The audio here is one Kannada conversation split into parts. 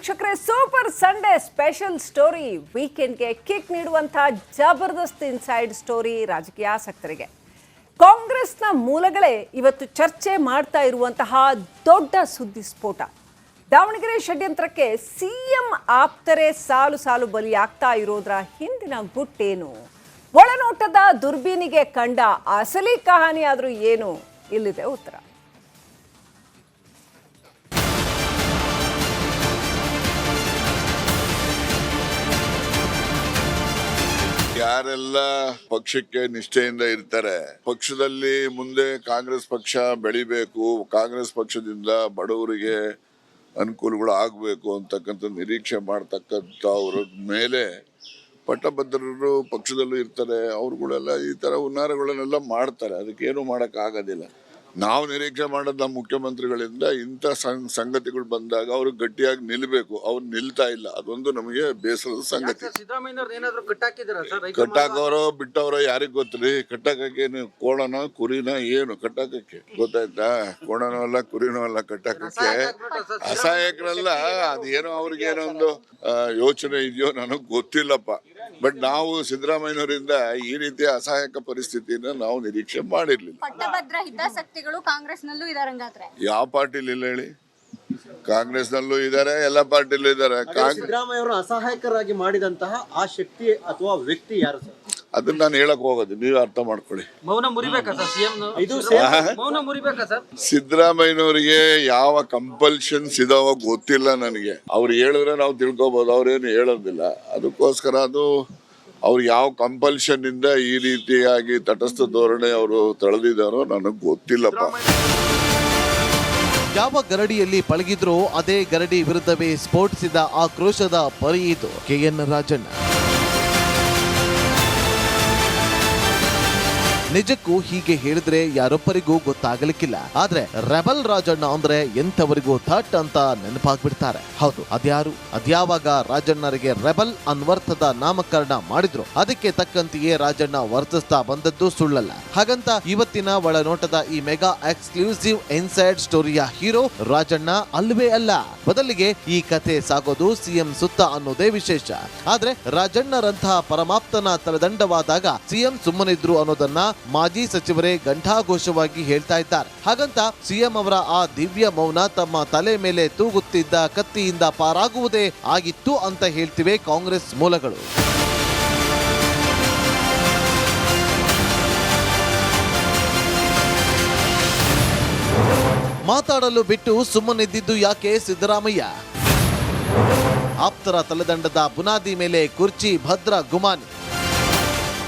ವೀಕ್ಷಕರೇ, ಸೂಪರ್ ಸಂಡೇ ಸ್ಪೆಷಲ್ ಸ್ಟೋರಿ ವೀಕೆಂಡ್ಗೆ ಕಿಕ್ ನೀಡುವಂತಹ ಜಬರ್ದಸ್ತ್ ಇನ್ಸೈಡ್ ಸ್ಟೋರಿ ರಾಜಕೀಯ ಆಸಕ್ತರಿಗೆ. ಕಾಂಗ್ರೆಸ್ನ ಮೂಲಗಳೇ ಇವತ್ತು ಚರ್ಚೆ ಮಾಡ್ತಾ ಇರುವಂತಹ ದೊಡ್ಡ ಸುದ್ದಿ ಸ್ಫೋಟ. ದಾವಣಗೆರೆ ಷಡ್ಯಂತ್ರಕ್ಕೆ ಸಿಎಂ ಆಪ್ತರೇ ಸಾಲು ಸಾಲು ಬಲಿಯಾಗ್ತಾ ಇರೋದ್ರ ಹಿಂದಿನ ಗುಟ್ಟೇನು? ಒಳನೋಟದ ದುರ್ಬೀನಿಗೆ ಕಂಡ ಅಸಲಿ ಕಹಾನಿ ಆದ್ರೂ ಏನು? ಇಲ್ಲಿದೆ ಉತ್ತರ. ಯಾರೆಲ್ಲ ಪಕ್ಷಕ್ಕೆ ನಿಷ್ಠೆಯಿಂದ ಇರ್ತಾರೆ, ಪಕ್ಷದಲ್ಲಿ ಮುಂದೆ ಕಾಂಗ್ರೆಸ್ ಪಕ್ಷ ಬೆಳಿಬೇಕು, ಕಾಂಗ್ರೆಸ್ ಪಕ್ಷದಿಂದ ಬಡವರಿಗೆ ಅನುಕೂಲಗಳು ಆಗ್ಬೇಕು ಅಂತಕ್ಕಂಥ ನಿರೀಕ್ಷೆ ಮಾಡ್ತಕ್ಕಂಥವ್ರ ಮೇಲೆ ಪಟ್ಟಭದ್ರರು ಪಕ್ಷದಲ್ಲೂ ಇರ್ತಾರೆ. ಅವ್ರುಗಳೆಲ್ಲ ಈ ತರ ಹುನ್ನಾರಗಳನ್ನೆಲ್ಲ ಮಾಡ್ತಾರೆ. ಅದಕ್ಕೇನು ಮಾಡಕ್ ಆಗೋದಿಲ್ಲ. ನಾವು ನಿರೀಕ್ಷೆ ಮಾಡೋದು ನಮ್ಮ ಮುಖ್ಯಮಂತ್ರಿಗಳಿಂದ ಇಂಥ ಸಂಗತಿಗಳು ಬಂದಾಗ ಅವರು ಗಟ್ಟಿಯಾಗಿ ನಿಲ್ಬೇಕು. ಅವ್ರು ನಿಲ್ತಾ ಇಲ್ಲ. ಅದೊಂದು ನಮಗೆ ಬೇಸರದ ಸಂಗತಿ. ಕಟ್ಟಾಕವರೋ ಬಿಟ್ಟವರೋ ಯಾರಿಗ್ ಗೊತ್ತ್ರಿ? ಕಟ್ಟಾಕೇನು ಕೋಣನ ಕುರಿನ ಏನು ಕಟ್ಟಾಕಕ್ಕೆ ಗೊತ್ತಾಯ್ತಾ? ಕೋಣನೂ ಅಲ್ಲ ಕುರಿನೂ ಅಲ್ಲ ಕಟ್ಟಾಕಕ್ಕೆ. ಅಸಹಾಯಕರಲ್ಲ. ಅದೇನೋ ಅವ್ರಿಗೇನೋ ಒಂದು ಯೋಚನೆ ಇದೆಯೋ ನನಗ್ ಗೊತ್ತಿಲ್ಲಪ್ಪ. ಬಟ್ ನಾವು ಸಿದ್ದರಾಮಯ್ಯನವರಿಂದ ಈ ರೀತಿಯ ಅಸಹಾಯಕ ಪರಿಸ್ಥಿತಿನ ನಾವು ನಿರೀಕ್ಷೆ ಮಾಡಿರ್ಲಿಲ್ಲ. ಪಟ್ಟಭದ್ರ ಹಿತಾಸಕ್ತಿಗಳು ಕಾಂಗ್ರೆಸ್ನಲ್ಲೂ ಇದಾರೆ. ಯಾವ ಪಾರ್ಟಿಲಿ ಇಲ್ಲ ಹೇಳಿ? ಕಾಂಗ್ರೆಸ್ನಲ್ಲೂ ಇದಾರೆ, ಎಲ್ಲ ಪಾರ್ಟಿಲೂ ಇದಾರೆ. ಸಿದ್ದರಾಮಯ್ಯ ಅವರು ಅಸಹಾಯಕರಾಗಿ ಮಾಡಿದಂತಹ ಆ ಶಕ್ತಿ ಅಥವಾ ವ್ಯಕ್ತಿ ಯಾರು ಸರ್? ಅದನ್ನ ನಾನು ಹೇಳಕ್ ಹೋಗೋದು, ನೀವು ಅರ್ಥ ಮಾಡ್ಕೊಳ್ಳಿ. ಮೌನ ಮುರಿಬೇಕಾ ಸರ್ ಸಿಎಂ? ಮೌನ ಮುರಿಬೇಕಾ ಸರ್? ಸಿದ್ದರಾಮಯ್ಯನವರಿಗೆ ಯಾವ ಕಂಪಲ್ಷನ್ಸ್ ಇದಾವ ಗೊತ್ತಿಲ್ಲ ನನಗೆ. ಅವ್ರು ಹೇಳಿದ್ರೆ ನಾವು ತಿಳ್ಕೊಬಹುದು, ಅವ್ರೇನು ಹೇಳೋದಿಲ್ಲ. ಅದಕ್ಕೋಸ್ಕರ ಅದು ಅವ್ರು ಯಾವ ಕಂಪಲ್ಷನ್ ಇಂದ ಈ ರೀತಿಯಾಗಿ ತಟಸ್ಥ ಧೋರಣೆ ಅವರು ತಳೆದಿದ್ದಾರೋ ನನಗ್ ಗೊತ್ತಿಲ್ಲಪ್ಪ. ಯಾವ ಗರಡಿಯಲ್ಲಿ ಪಳಗಿದ್ರೋ ಅದೇ ಗರಡಿ ವಿರುದ್ಧವೇ ಸ್ಫೋಟಿಸಿದ ಆಕ್ರೋಶದ ಪರಿ ಇದು ಕೆಎನ್ ರಾಜಣ್ಣ. ನಿಜಕ್ಕೂ ಹೀಗೆ ಹೇಳಿದ್ರೆ ಯಾರೊಬ್ಬರಿಗೂ ಗೊತ್ತಾಗಲಿಕ್ಕಿಲ್ಲ. ಆದ್ರೆ ರೆಬಲ್ ರಾಜಣ್ಣ ಅಂದ್ರೆ ಎಂಥವರಿಗೂ ಥಟ್ ಅಂತ ನೆನಪಾಗ್ಬಿಡ್ತಾರೆ. ಹೌದು, ಅದ್ಯಾವಾಗ ರಾಜಣ್ಣರಿಗೆ ರೆಬಲ್ ಅನ್ವರ್ಥದ ನಾಮಕರಣ ಮಾಡಿದ್ರು ಅದಕ್ಕೆ ತಕ್ಕಂತೆಯೇ ರಾಜಣ್ಣ ವರ್ತಿಸ್ತಾ ಬಂದದ್ದು ಸುಳ್ಳಲ್ಲ. ಹಾಗಂತ ಇವತ್ತಿನ ಒಳನೋಟದ ಈ ಮೆಗಾ ಎಕ್ಸ್ಕ್ಲೂಸಿವ್ ಇನ್ಸೈಡ್ ಸ್ಟೋರಿಯ ಹೀರೋ ರಾಜಣ್ಣ ಅಲ್ವೇ ಅಲ್ಲ. ಬದಲಿಗೆ ಈ ಕಥೆ ಸಾಗೋದು ಸಿಎಂ ಸುತ್ತ ಅನ್ನೋದೇ ವಿಶೇಷ. ಆದ್ರೆ ರಾಜಣ್ಣರಂತಹ ಪರಮಾಪ್ತನ ತಲೆದಂಡವಾದಾಗ ಸಿಎಂ ಸುಮ್ಮನಿದ್ರು ಅನ್ನೋದನ್ನ ಮಾಜಿ ಸಚಿವರೇ ಘಂಟಾಘೋಷವಾಗಿ ಹೇಳ್ತಾ ಇದ್ದಾರೆ. ಹಾಗಂತ ಸಿಎಂ ಅವರ ಆ ದಿವ್ಯ ಮೌನ ತಮ್ಮ ತಲೆ ಮೇಲೆ ತೂಗುತ್ತಿದ್ದ ಕತ್ತಿಯಿಂದ ಪಾರಾಗುವುದೇ ಆಗಿತ್ತು ಅಂತ ಹೇಳ್ತಿವೆ ಕಾಂಗ್ರೆಸ್ ಮೂಲಗಳು. ಮಾತಾಡಲು ಬಿಟ್ಟು ಸುಮ್ಮನಿದ್ದಿದ್ದು ಯಾಕೆ ಸಿದ್ದರಾಮಯ್ಯ? ಆಪ್ತರ ತಲೆದಂಡದ ಬುನಾದಿ ಮೇಲೆ ಕುರ್ಚಿ ಭದ್ರ ಗುಮಾನಿ.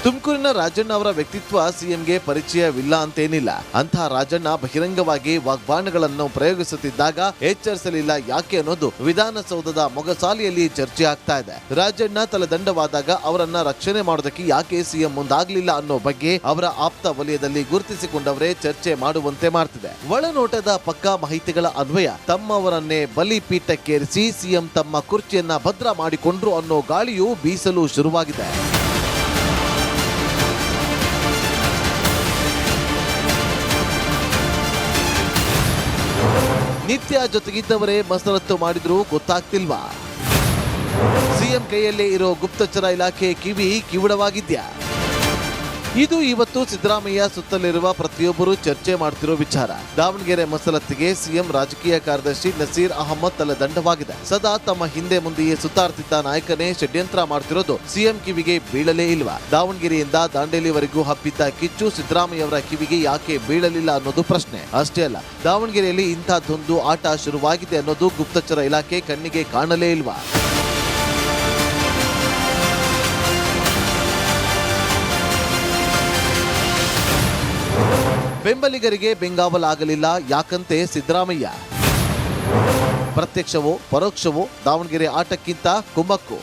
ತುಮಕೂರಿನ ರಾಜಣ್ಣ ಅವರ ವ್ಯಕ್ತಿತ್ವ ಸಿಎಂಗೆ ಪರಿಚಯವಿಲ್ಲ ಅಂತೇನಿಲ್ಲ. ಅಂಥ ರಾಜಣ್ಣ ಬಹಿರಂಗವಾಗಿ ವಾಗ್ಬಾಣಗಳನ್ನು ಪ್ರಯೋಗಿಸುತ್ತಿದ್ದಾಗ ಎಚ್ಚರಿಸಲಿಲ್ಲ ಯಾಕೆ ಅನ್ನೋದು ವಿಧಾನಸೌಧದ ಮೊಗಸಾಲಿಯಲ್ಲಿ ಚರ್ಚೆ ಆಗ್ತಾ ಇದೆ. ರಾಜಣ್ಣ ತಲೆದಂಡವಾದಾಗ ಅವರನ್ನ ರಕ್ಷಣೆ ಮಾಡೋದಕ್ಕೆ ಯಾಕೆ ಸಿಎಂ ಮುಂದಾಗ್ಲಿಲ್ಲ ಅನ್ನೋ ಬಗ್ಗೆ ಅವರ ಆಪ್ತ ವಲಯದಲ್ಲಿ ಗುರುತಿಸಿಕೊಂಡವರೇ ಚರ್ಚೆ ಮಾಡುವಂತೆ ಮಾಡ್ತಿದೆ. ಒಳನೋಟದ ಪಕ್ಕಾ ಮಾಹಿತಿಗಳ ಅನ್ವಯ ತಮ್ಮವರನ್ನೇ ಬಲಿಪೀಠಕ್ಕೇರಿಸಿ ಸಿಎಂ ತಮ್ಮ ಕುರ್ಚಿಯನ್ನ ಭದ್ರ ಮಾಡಿಕೊಂಡ್ರು ಅನ್ನೋ ಗಾಳಿಯು ಬೀಸಲು ಶುರುವಾಗಿದೆ. ನಿತ್ಯ ಜೊತೆಗಿದ್ದವರೇ ಮಸರತ್ತು ಮಾಡಿದ್ರು ಗೊತ್ತಾಗ್ತಿಲ್ವಾ? ಸಿಎಂ ಕೈಯಲ್ಲೇ ಇರೋ ಗುಪ್ತಚರ ಇಲಾಖೆ ಕಿವಿಡವಾಗಿದ್ಯಾ? ಇದು ಇವತ್ತು ಸಿದ್ದರಾಮಯ್ಯ ಸುತ್ತಲಿರುವ ಪ್ರತಿಯೊಬ್ಬರು ಚರ್ಚೆ ಮಾಡ್ತಿರೋ ವಿಚಾರ. ದಾವಣಗೆರೆ ಮಸಲತ್ತಿಗೆ ಸಿಎಂ ರಾಜಕೀಯ ಕಾರ್ಯದರ್ಶಿ ನಸೀರ್ ಅಹಮದ್ ತಲೆದಂಡವಾಗಿದೆ. ಸದಾ ತಮ್ಮ ಹಿಂದೆ ಮುಂದೆಯೇ ಸುತ್ತಾಡ್ತಿದ್ದ ನಾಯಕನೇ ಷಡ್ಯಂತ್ರ ಮಾಡ್ತಿರೋದು ಸಿಎಂ ಕಿವಿಗೆ ಬೀಳಲೇ ಇಲ್ವಾ? ದಾವಣಗೆರೆಯಿಂದ ದಾಂಡೇಲಿವರೆಗೂ ಹಬ್ಬಿದ್ದ ಕಿಚ್ಚು ಸಿದ್ದರಾಮಯ್ಯವರ ಕಿವಿಗೆ ಯಾಕೆ ಬೀಳಲಿಲ್ಲ ಅನ್ನೋದು ಪ್ರಶ್ನೆ. ಅಷ್ಟೇ ಅಲ್ಲ, ದಾವಣಗೆರೆಯಲ್ಲಿ ಇಂಥದ್ದೊಂದು ಆಟ ಶುರುವಾಗಿದೆ ಅನ್ನೋದು ಗುಪ್ತಚರ ಇಲಾಖೆ ಕಣ್ಣಿಗೆ ಕಾಣಲೇ ಇಲ್ವಾ? ಬೆಂಬಲಿಗರಿಗೆ ಬೆಂಗಾವಲಾಗಲಿಲ್ಲ ಯಾಕಂತೆ ಸಿದ್ದರಾಮಯ್ಯ? ಪ್ರತ್ಯಕ್ಷವೋ ಪರೋಕ್ಷವೋ ದಾವಣಗೆರೆ ಆಟಕ್ಕಿಂತ ಕುಮ್ಮಕ್ಕು.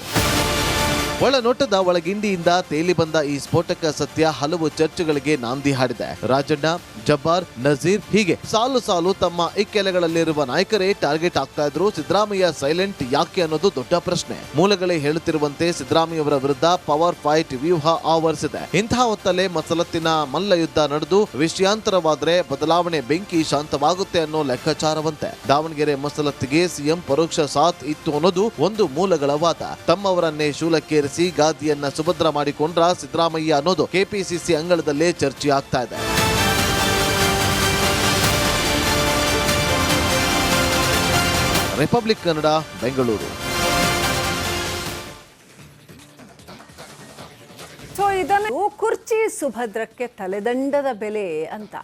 ಒಳನೋಟದ ಒಳಗಿಂಡಿಯಿಂದ ತೇಲಿ ಬಂದ ಈ ಸ್ಫೋಟಕ ಸತ್ಯ ಹಲವು ಚರ್ಚೆಗಳಿಗೆ ನಾಂದಿ ಹಾಡಿದೆ. ರಾಜಣ್ಣ, ಜಬ್ಬಾರ್, ನಜೀರ್ ಹೀಗೆ ಸಾಲು ಸಾಲು ತಮ್ಮ ಇಕ್ಕೆಲೆಗಳಲ್ಲಿರುವ ನಾಯಕರೇ ಟಾರ್ಗೆಟ್ ಆಗ್ತಾ ಇದ್ರು. ಸಿದ್ದರಾಮಯ್ಯ ಸೈಲೆಂಟ್ ಯಾಕೆ ಅನ್ನೋದು ದೊಡ್ಡ ಪ್ರಶ್ನೆ. ಮೂಲಗಳೇ ಹೇಳುತ್ತಿರುವಂತೆ ಸಿದ್ದರಾಮಯ್ಯವರ ವಿರುದ್ಧ ಪವರ್ ಫೈಟ್ ವ್ಯೂಹ ಆವರಿಸಿದೆ. ಇಂತಹ ಹೊತ್ತಲ್ಲೇ ಮಸಲತ್ತಿನ ಮಲ್ಲ ಯುದ್ಧ ನಡೆದು ವಿಷಯಾಂತರವಾದರೆ ಬದಲಾವಣೆ ಬೆಂಕಿ ಶಾಂತವಾಗುತ್ತೆ ಅನ್ನೋ ಲೆಕ್ಕಾಚಾರವಂತೆ. ದಾವಣಗೆರೆ ಮಸಲತ್ತಿಗೆ ಸಿಎಂ ಪರೋಕ್ಷ ಸಾಥ್ ಇತ್ತು ಅನ್ನೋದು ಒಂದು ಮೂಲಗಳ ವಾದ. ತಮ್ಮವರನ್ನೇ ಶೂಲಕ್ಕೇರಿಸಿ ಗಾದಿಯನ್ನ ಸುಭದ್ರ ಮಾಡಿಕೊಂಡ್ರ ಸಿದ್ದರಾಮಯ್ಯ ಅನ್ನೋದು ಕೆಪಿಸಿಸಿ ಅಂಗಳದಲ್ಲೇ ಚರ್ಚೆ ಆಗ್ತಾ ಇದೆ. ರಿಪಬ್ಲಿಕ್ ಕನ್ನಡ, ಬೆಂಗಳೂರು. ಸೊ ಇದನ್ನು ಕುರ್ಚಿ ಸುಭದ್ರಕ್ಕೆ ತಲೆದಂಡದ ಬೆಲೆ ಅಂತ.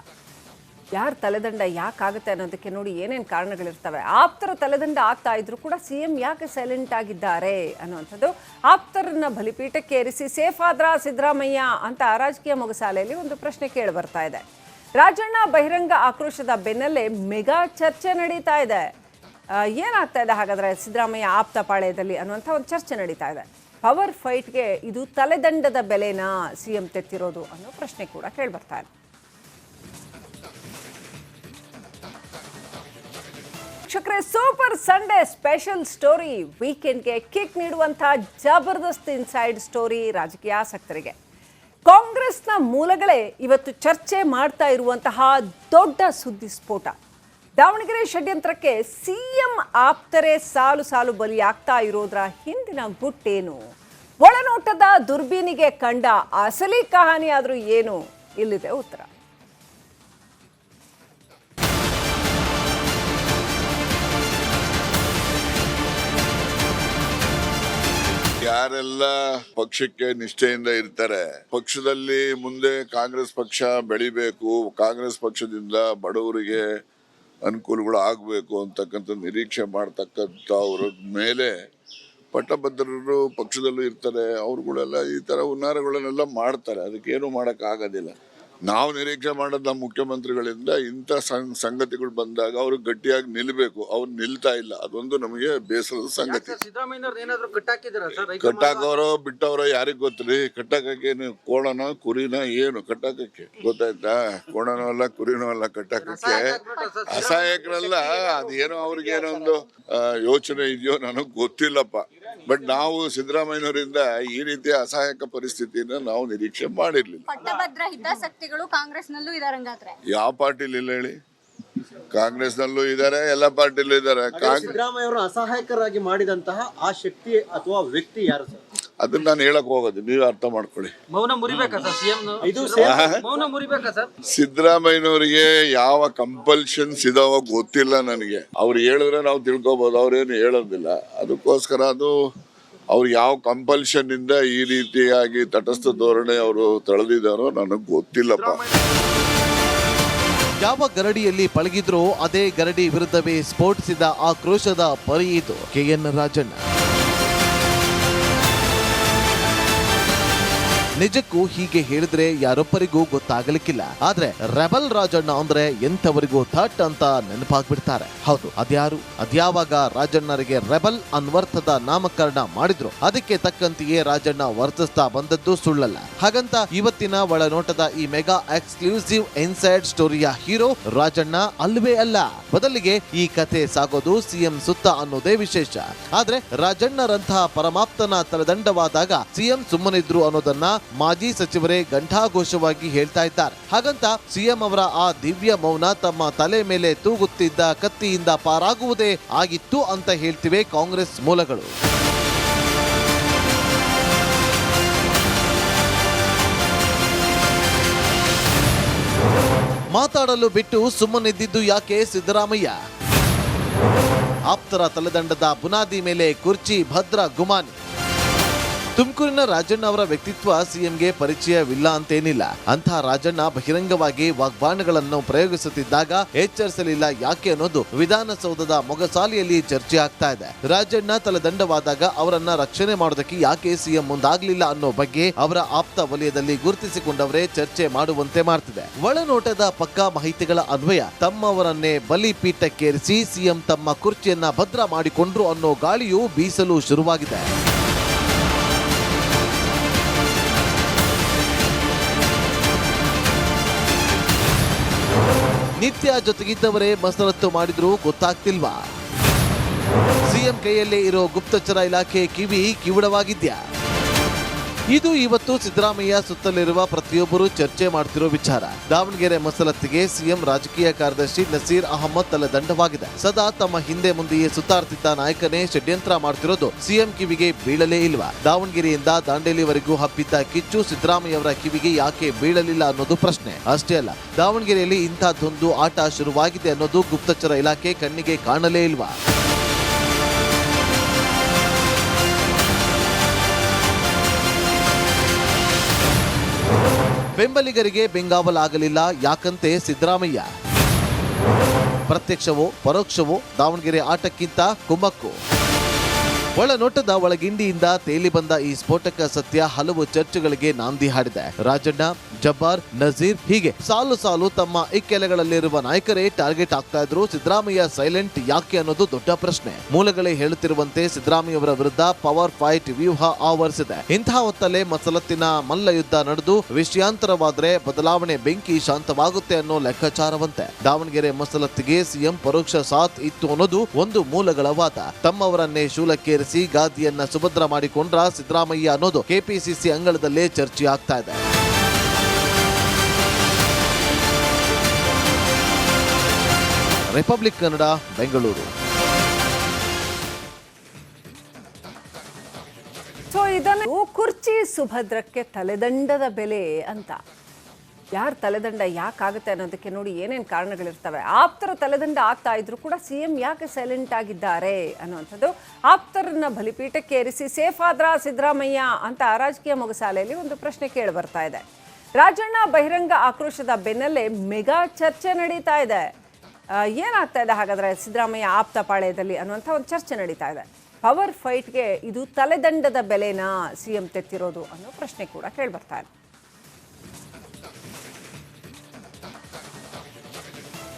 ಯಾರು ತಲೆದಂಡ ಯಾಕಾಗುತ್ತೆ ಅನ್ನೋದಕ್ಕೆ ನೋಡಿ ಏನೇನು ಕಾರಣಗಳಿರ್ತವೆ. ಆಪ್ತರ ತಲೆದಂಡ ಆಗ್ತಾ ಇದ್ರು ಕೂಡ ಸಿಎಂ ಯಾಕೆ ಸೈಲೆಂಟ್ ಆಗಿದ್ದಾರೆ ಅನ್ನುವಂಥದ್ದು. ಆಪ್ತರನ್ನ ಬಲಿಪೀಠಕ್ಕೆ ಏರಿಸಿ ಸೇಫ್ ಆದ್ರ ಸಿದ್ದರಾಮಯ್ಯ ಅಂತ ರಾಜಕೀಯ ಮೊಗಸಾಲೆಯಲ್ಲಿ ಒಂದು ಪ್ರಶ್ನೆ ಕೇಳಿ ಬರ್ತಾ ಇದೆ. ರಾಜಣ್ಣ ಬಹಿರಂಗ ಆಕ್ರೋಶದ ಬೆನ್ನಲ್ಲೇ ಮೆಗಾ ಚರ್ಚೆ ನಡೀತಾ ಇದೆ. ಏನಾಗ್ತಾ ಇದೆ ಹಾಗಾದ್ರೆ ಸಿದ್ದರಾಮಯ್ಯ ಆಪ್ತ ಪಾಳ್ಯದಲ್ಲಿ ಅನ್ನುವಂಥ ಒಂದು ಚರ್ಚೆ ನಡೀತಾ ಇದೆ. ಪವರ್ ಫೈಟ್ಗೆ ಇದು ತಲೆದಂಡದ ಬೆಲೆನಾ ಸಿಎಂ ತೆತ್ತಿರೋದು ಅನ್ನೋ ಪ್ರಶ್ನೆ ಕೂಡ ಕೇಳಿ ಬರ್ತಾ ಇದೆ. ವೀಕ್ಷಕರೇ, ಸೂಪರ್ ಸಂಡೇ ಸ್ಪೆಷಲ್ ಸ್ಟೋರಿ, ವೀಕೆಂಡ್ಗೆ ಕಿಕ್ ನೀಡುವಂತಹ ಜಬರ್ದಸ್ತ್ ಇನ್ಸೈಡ್ ಸ್ಟೋರಿ ರಾಜಕೀಯ ಆಸಕ್ತರಿಗೆ. ಕಾಂಗ್ರೆಸ್ನ ಮೂಲಗಳೇ ಇವತ್ತು ಚರ್ಚೆ ಮಾಡ್ತಾ ಇರುವಂತಹ ದೊಡ್ಡ ಸುದ್ದಿ ಸ್ಫೋಟ. ದಾವಣಗೆರೆ ಷಡ್ಯಂತ್ರಕ್ಕೆ ಸಿಎಂ ಆಪ್ತರೇ ಸಾಲು ಸಾಲು ಬಲಿಯಾಗ್ತಾ ಇರೋದ್ರ ಹಿಂದಿನ ಗುಟ್ಟೇನು? ಒಳನೋಟದ ದುರ್ಬೀನಿಗೆ ಕಂಡ ಅಸಲಿ ಕಹಾನಿ ಆದ್ರೂ ಏನು? ಇಲ್ಲಿದೆ ಉತ್ತರ. ಯಾರೆಲ್ಲ ಪಕ್ಷಕ್ಕೆ ನಿಷ್ಠೆಯಿಂದ ಇರ್ತಾರೆ, ಪಕ್ಷದಲ್ಲಿ ಮುಂದೆ ಕಾಂಗ್ರೆಸ್ ಪಕ್ಷ ಬೆಳಿಬೇಕು, ಕಾಂಗ್ರೆಸ್ ಪಕ್ಷದಿಂದ ಬಡವರಿಗೆ ಅನುಕೂಲಗಳು ಆಗಬೇಕು ಅಂತಕ್ಕಂಥ ನಿರೀಕ್ಷೆ ಮಾಡ್ತಕ್ಕಂಥ ಅವ್ರ ಮೇಲೆ ಪಟ್ಟಭದ್ರರು ಪಕ್ಷದಲ್ಲೂ ಇರ್ತಾರೆ. ಅವ್ರುಗಳೆಲ್ಲ ಈ ಥರ ಹುನ್ನಾರಗಳನ್ನೆಲ್ಲ ಮಾಡ್ತಾರೆ. ಅದಕ್ಕೇನು ಮಾಡೋಕ್ಕಾಗೋದಿಲ್ಲ. ನಾವು ನಿರೀಕ್ಷೆ ಮಾಡೋದು ನಮ್ಮ ಮುಖ್ಯಮಂತ್ರಿಗಳಿಂದ ಇಂಥ ಸಂಗತಿಗಳು ಬಂದಾಗ ಅವರು ಗಟ್ಟಿಯಾಗಿ ನಿಲ್ಬೇಕು. ಅವ್ರು ನಿಲ್ತಾ ಇಲ್ಲ. ಅದೊಂದು ನಮಗೆ ಬೇಸರದ ಸಂಗತಿ. ಕಟ್ಟಾಕವರೋ ಬಿಟ್ಟವರೋ ಯಾರಿಗ್ ಗೊತ್ತ್ರಿ? ಕಟ್ಟಾಕೇನು ಕೋಣನ ಕುರಿನ ಏನು ಕಟ್ಟಾಕಕ್ಕೆ ಗೊತ್ತಾಯ್ತಾ? ಕೋಣನೂ ಅಲ್ಲ ಕುರಿನೂ ಅಲ್ಲ ಕಟ್ಟಾಕಕ್ಕೆ. ಅಸಹಾಯಕರಲ್ಲ. ಅದೇನೋ ಅವ್ರಿಗೇನೋ ಒಂದು ಯೋಚನೆ ಇದೆಯೋ ನನಗ್ ಗೊತ್ತಿಲ್ಲಪ್ಪ. ಬಟ್ ನಾವು ಸಿದ್ದರಾಮಯ್ಯನವರಿಂದ ಈ ರೀತಿಯ ಅಸಹಾಯಕ ಪರಿಸ್ಥಿತಿನ ನಾವು ನಿರೀಕ್ಷೆ ಮಾಡಿರ್ಲಿಲ್ಲ. ಪಟ್ಟಭದ್ರ ಹಿತಾಸಕ್ತಿಗಳು ಕಾಂಗ್ರೆಸ್ನಲ್ಲೂ ಇದಾರಂಗಾದ್ರೆ ಯಾವ ಪಾರ್ಟಿಲಿ ಇಲ್ಲ ಹೇಳಿ? ಕಾಂಗ್ರೆಸ್ನಲ್ಲೂ ಇದಾರೆ, ಎಲ್ಲ ಪಾರ್ಟಿಲೂ ಇದಾರೆ. ಸಿದ್ದರಾಮಯ್ಯ ಅವರು ಅಸಹಾಯಕರಾಗಿ ಮಾಡಿದಂತಹ ಆ ಶಕ್ತಿ ಅಥವಾ ವ್ಯಕ್ತಿ ಯಾರು ಸರ್? ಅದನ್ನ ನಾನು ಹೇಳಕ್ ಹೋಗೋದು, ನೀವು ಅರ್ಥ ಮಾಡ್ಕೊಳ್ಳಿ. ಮೌನ ಮುರಿಬೇಕಾ ಸರ್ ಸಿಎಂ? ಮೌನ ಮುರಿಬೇಕಾ ಸರ್? ಸಿದ್ದರಾಮಯ್ಯನವರಿಗೆ ಯಾವ ಕಂಪಲ್ಷನ್ಸ್ ಇದಾವ ಗೊತ್ತಿಲ್ಲ ನನಗೆ. ಅವ್ರು ಹೇಳಿದ್ರೆ ನಾವು ತಿಳ್ಕೊಬಹುದು, ಅವ್ರೇನು ಹೇಳೋದಿಲ್ಲ. ಅದಕ್ಕೋಸ್ಕರ ಅದು ಅವ್ರು ಯಾವ ಕಂಪಲ್ಷನ್ ಇಂದ ಈ ರೀತಿಯಾಗಿ ತಟಸ್ಥ ಧೋರಣೆ ಅವರು ತಳೆದಿದ್ದಾರೋ ನನಗೆ ಗೊತ್ತಿಲ್ಲಪ್ಪ. ಯಾವ ಗರಡಿಯಲ್ಲಿ ಪಳಗಿದ್ರೋ ಅದೇ ಗರಡಿ ವಿರುದ್ಧವೇ ಸ್ಫೋಟಿಸಿದ ಆಕ್ರೋಶದ ಪರಿ ಇದು ಕೆಎನ್ ರಾಜಣ್ಣ. ನಿಜಕ್ಕೂ ಹೀಗೆ ಹೇಳಿದ್ರೆ ಯಾರೊಬ್ಬರಿಗೂ ಗೊತ್ತಾಗಲಿಕ್ಕಿಲ್ಲ. ಆದ್ರೆ ರೆಬಲ್ ರಾಜಣ್ಣ ಅಂದ್ರೆ ಎಂಥವರಿಗೂ ಥಟ್ ಅಂತ ನೆನಪಾಗ್ಬಿಡ್ತಾರೆ. ಹೌದು, ಅದ್ಯಾವಾಗ ರಾಜಣ್ಣರಿಗೆ ರೆಬಲ್ ಅನ್ವರ್ಥದ ನಾಮಕರಣ ಮಾಡಿದ್ರು ಅದಕ್ಕೆ ತಕ್ಕಂತೆಯೇ ರಾಜಣ್ಣ ವರ್ತಿಸ್ತಾ ಬಂದದ್ದು ಸುಳ್ಳಲ್ಲ. ಹಾಗಂತ ಇವತ್ತಿನ ಒಳನೋಟದ ಈ ಮೆಗಾ ಎಕ್ಸ್ಕ್ಲೂಸಿವ್ ಇನ್ಸೈಡ್ ಸ್ಟೋರಿಯ ಹೀರೋ ರಾಜಣ್ಣ ಅಲ್ವೇ ಅಲ್ಲ. ಬದಲಿಗೆ ಈ ಕಥೆ ಸಾಗೋದು ಸಿಎಂ ಸುತ್ತ ಅನ್ನೋದೇ ವಿಶೇಷ. ಆದ್ರೆ ರಾಜಣ್ಣರಂತಹ ಪರಮಾಪ್ತನ ತಲೆದಂಡವಾದಾಗ ಸಿಎಂ ಸುಮ್ಮನಿದ್ರು ಅನ್ನೋದನ್ನ ಮಾಜಿ ಸಚಿವರೇ ಘಂಟಾಘೋಷವಾಗಿ ಹೇಳ್ತಾ ಇದ್ದಾರೆ. ಹಾಗಂತ ಸಿಎಂ ಅವರ ಆ ದಿವ್ಯ ಮೌನ ತಮ್ಮ ತಲೆ ಮೇಲೆ ತೂಗುತ್ತಿದ್ದ ಕತ್ತಿಯಿಂದ ಪಾರಾಗುವುದೇ ಆಗಿತ್ತು ಅಂತ ಹೇಳ್ತಿವೆ ಕಾಂಗ್ರೆಸ್ ಮೂಲಗಳು. ಮಾತಾಡಲು ಬಿಟ್ಟು ಸುಮ್ಮನಿದ್ದಿದ್ದು ಯಾಕೆ ಸಿದ್ದರಾಮಯ್ಯ? ಆಪ್ತರ ತಲೆದಂಡದ ಬುನಾದಿ ಮೇಲೆ ಕುರ್ಚಿ ಭದ್ರ ಗುಮಾನಿ. ತುಮಕೂರಿನ ರಾಜಣ್ಣ ಅವರ ವ್ಯಕ್ತಿತ್ವ ಸಿಎಂಗೆ ಪರಿಚಯವಿಲ್ಲ ಅಂತೇನಿಲ್ಲ. ಅಂಥ ರಾಜಣ್ಣ ಬಹಿರಂಗವಾಗಿ ವಾಗ್ಬಾಣಗಳನ್ನು ಪ್ರಯೋಗಿಸುತ್ತಿದ್ದಾಗ ಎಚ್ಚರಿಸಲಿಲ್ಲ ಯಾಕೆ ಅನ್ನೋದು ವಿಧಾನಸೌಧದ ಮೊಗಸಾಲೆಯಲ್ಲಿ ಚರ್ಚೆ ಆಗ್ತಾ ಇದೆ. ರಾಜಣ್ಣ ತಲೆದಂಡವಾದಾಗ ಅವರನ್ನ ರಕ್ಷಣೆ ಮಾಡೋದಕ್ಕೆ ಯಾಕೆ ಸಿಎಂ ಮುಂದಾಗ್ಲಿಲ್ಲ ಅನ್ನೋ ಬಗ್ಗೆ ಅವರ ಆಪ್ತ ವಲಯದಲ್ಲಿ ಗುರುತಿಸಿಕೊಂಡವರೇ ಚರ್ಚೆ ಮಾಡುವಂತೆ ಮಾಡ್ತಿದೆ. ಒಳನೋಟದ ಪಕ್ಕಾ ಮಾಹಿತಿಗಳ ಅನ್ವಯ ತಮ್ಮವರನ್ನೇ ಬಲಿಪೀಠಕ್ಕೇರಿಸಿ ಸಿಎಂ ತಮ್ಮ ಕುರ್ಚಿಯನ್ನ ಭದ್ರ ಮಾಡಿಕೊಂಡ್ರು ಅನ್ನೋ ಗಾಳಿಯು ಬೀಸಲು ಶುರುವಾಗಿದೆ. ನಿತ್ಯ ಜೊತೆಗಿದ್ದವರೇ ಮಸರತ್ತು ಮಾಡಿದ್ರೂ ಗೊತ್ತಾಗ್ತಿಲ್ವಾ? ಸಿಎಂ ಕೈಯಲ್ಲೇ ಇರೋ ಗುಪ್ತಚರ ಇಲಾಖೆ ಕಿವಿಡವಾಗಿದ್ಯಾ? ಇದು ಇವತ್ತು ಸಿದ್ದರಾಮಯ್ಯ ಸುತ್ತಲಿರುವ ಪ್ರತಿಯೊಬ್ಬರು ಚರ್ಚೆ ಮಾಡ್ತಿರೋ ವಿಚಾರ. ದಾವಣಗೆರೆ ಮಸಲತ್ತಿಗೆ ಸಿಎಂ ರಾಜಕೀಯ ಕಾರ್ಯದರ್ಶಿ ನಸೀರ್ ಅಹಮದ್ ತಲೆದಂಡವಾಗಿದೆ. ಸದಾ ತಮ್ಮ ಹಿಂದೆ ಮುಂದೆಯೇ ಸುತ್ತಾಡ್ತಿದ್ದ ನಾಯಕನೇ ಷಡ್ಯಂತ್ರ ಮಾಡ್ತಿರೋದು ಸಿಎಂ ಕಿವಿಗೆ ಬೀಳಲೇ ಇಲ್ವಾ? ದಾವಣಗೆರೆಯಿಂದ ದಾಂಡೇಲಿವರೆಗೂ ಹಬ್ಬಿದ್ದ ಕಿಚ್ಚು ಸಿದ್ದರಾಮಯ್ಯವರ ಕಿವಿಗೆ ಯಾಕೆ ಬೀಳಲಿಲ್ಲ ಅನ್ನೋದು ಪ್ರಶ್ನೆ. ಅಷ್ಟೇ ಅಲ್ಲ, ದಾವಣಗೆರೆಯಲ್ಲಿ ಇಂಥದ್ದೊಂದು ಆಟ ಶುರುವಾಗಿದೆ ಅನ್ನೋದು ಗುಪ್ತಚರ ಇಲಾಖೆ ಕಣ್ಣಿಗೆ ಕಾಣಲೇ ಇಲ್ವಾ? ಬೆಂಬಲಿಗರಿಗೆ ಬೆಂಗಾವಲಾಗಲಿಲ್ಲ ಯಾಕಂತೆ ಸಿದ್ದರಾಮಯ್ಯ. ಪ್ರತ್ಯಕ್ಷವೋ ಪರೋಕ್ಷವೋ ದಾವಣಗೆರೆ ಆಟಕ್ಕಿಂತ ಕುಮ್ಮಕ್ಕು. ಒಳನೋಟದ ಒಳಗಿಂಡಿಯಿಂದ ತೇಲಿ ಬಂದ ಈ ಸ್ಫೋಟಕ ಸತ್ಯ ಹಲವು ಚರ್ಚೆಗಳಿಗೆ ನಾಂದಿ ಹಾಡಿದೆ. ರಾಜಣ್ಣ, ಜಬ್ಬಾರ್, ನಜೀರ್ ಹೀಗೆ ಸಾಲು ಸಾಲು ತಮ್ಮ ಇಕ್ಕೆಲೆಗಳಲ್ಲಿರುವ ನಾಯಕರೇ ಟಾರ್ಗೆಟ್ ಆಗ್ತಾ ಇದ್ರು. ಸಿದ್ದರಾಮಯ್ಯ ಸೈಲೆಂಟ್ ಯಾಕೆ ಅನ್ನೋದು ದೊಡ್ಡ ಪ್ರಶ್ನೆ. ಮೂಲಗಳೇ ಹೇಳುತ್ತಿರುವಂತೆ ಸಿದ್ದರಾಮಯ್ಯವರ ವಿರುದ್ಧ ಪವರ್ ಫೈಟ್ ವ್ಯೂಹ ಆವರಿಸಿದೆ. ಇಂತಹ ಹೊತ್ತಲ್ಲೇ ಮಸಲತ್ತಿನ ಮಲ್ಲ ಯುದ್ಧ ನಡೆದು ವಿಷಯಾಂತರವಾದ್ರೆ ಬದಲಾವಣೆ ಬೆಂಕಿ ಶಾಂತವಾಗುತ್ತೆ ಅನ್ನೋ ಲೆಕ್ಕಾಚಾರವಂತೆ. ದಾವಣಗೆರೆ ಮಸಲತ್ತಿಗೆ ಸಿಎಂ ಪರೋಕ್ಷ ಸಾಥ್ ಇತ್ತು ಅನ್ನೋದು ಒಂದು ಮೂಲಗಳ ವಾದ. ತಮ್ಮವರನ್ನೇ ಶೂಲಕ್ಕೇರಿಸಿ ಗಾದಿಯನ್ನ ಸುಭದ್ರ ಮಾಡಿಕೊಂಡ್ರ ಸಿದ್ದರಾಮಯ್ಯ ಅನ್ನೋದು ಕೆಪಿಸಿಸಿ ಅಂಗಳದಲ್ಲೇ ಚರ್ಚೆ ಆಗ್ತಾ ಇದೆ. ರಿಪಬ್ಲಿಕ್ ಕನ್ನಡ, ಬೆಂಗಳೂರು. ಸೊ ಇದನ್ನು ಕುರ್ಚಿ ಸುಭದ್ರಕ್ಕೆ ತಲೆದಂಡದ ಬೆಲೆ ಅಂತ. ಯಾರು ತಲೆದಂಡ ಯಾಕಾಗುತ್ತೆ ಅನ್ನೋದಕ್ಕೆ ನೋಡಿ ಏನೇನು ಕಾರಣಗಳಿರ್ತವೆ. ಆಪ್ತರ ತಲೆದಂಡ ಆಗ್ತಾ ಇದ್ರು ಕೂಡ ಸಿಎಂ ಯಾಕೆ ಸೈಲೆಂಟ್ ಆಗಿದ್ದಾರೆ ಅನ್ನುವಂಥದ್ದು. ಆಪ್ತರನ್ನ ಬಲಿಪೀಠಕ್ಕೆ ಏರಿಸಿ ಸೇಫ್ ಆದ್ರ ಸಿದ್ದರಾಮಯ್ಯ ಅಂತ ರಾಜಕೀಯ ಮೊಗಸಾಲೆಯಲ್ಲಿ ಒಂದು ಪ್ರಶ್ನೆ ಕೇಳಿ ಬರ್ತಾ ಇದೆ. ರಾಜಣ್ಣ ಬಹಿರಂಗ ಆಕ್ರೋಶದ ಬೆನ್ನಲ್ಲೇ ಮೆಗಾ ಚರ್ಚೆ ನಡೀತಾ ಇದೆ. ಏನಾಗ್ತಾ ಇದೆ ಹಾಗಾದ್ರೆ ಸಿದ್ದರಾಮಯ್ಯ ಆಪ್ತ ಪಾಳ್ಯದಲ್ಲಿ ಅನ್ನುವಂಥ ಒಂದು ಚರ್ಚೆ ನಡೀತಾ ಇದೆ. ಪವರ್ ಫೈಟ್ಗೆ ಇದು ತಲೆದಂಡದ ಬೆಲೆನಾ ಸಿಎಂ ತೆತ್ತಿರೋದು ಅನ್ನೋ ಪ್ರಶ್ನೆ ಕೂಡ ಕೇಳಿ ಬರ್ತಾ ಇದೆ.